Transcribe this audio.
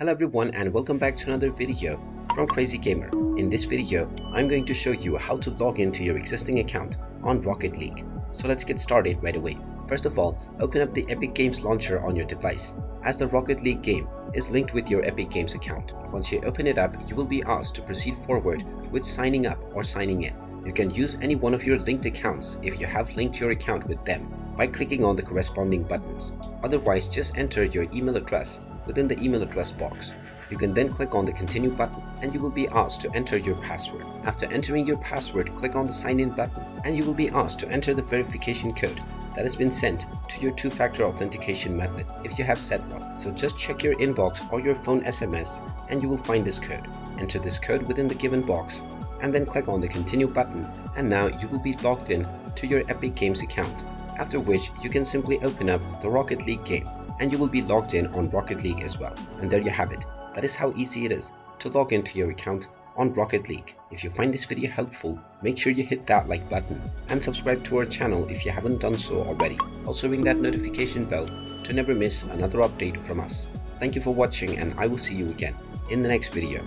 Hello everyone and welcome back to another video from Crazy Gamer. In this video, I'm going to show you how to log into your existing account on Rocket League. So let's get started right away. First of all, open up the Epic Games launcher on your device, as the Rocket League game is linked with your Epic Games account. Once you open it up, you will be asked to proceed forward with signing up or signing in. You can use any one of your linked accounts if you have linked your account with them by clicking on the corresponding buttons. Otherwise, just enter your email address within the email address box. You can then click on the continue button and you will be asked to enter your password. After entering your password, click on the sign in button and you will be asked to enter the verification code that has been sent to your two-factor authentication method if you have set one. So just check your inbox or your phone SMS and you will find this code. Enter this code within the given box and then click on the continue button, and now you will be logged in to your Epic Games account, after which you can simply open up the Rocket League game and you will be logged in on Rocket League as well. And there you have it. That is how easy it is to log into your account on Rocket League. If you find this video helpful, make sure you hit that like button and subscribe to our channel if you haven't done so already. Also ring that notification bell to never miss another update from us. Thank you for watching and I will see you again in the next video.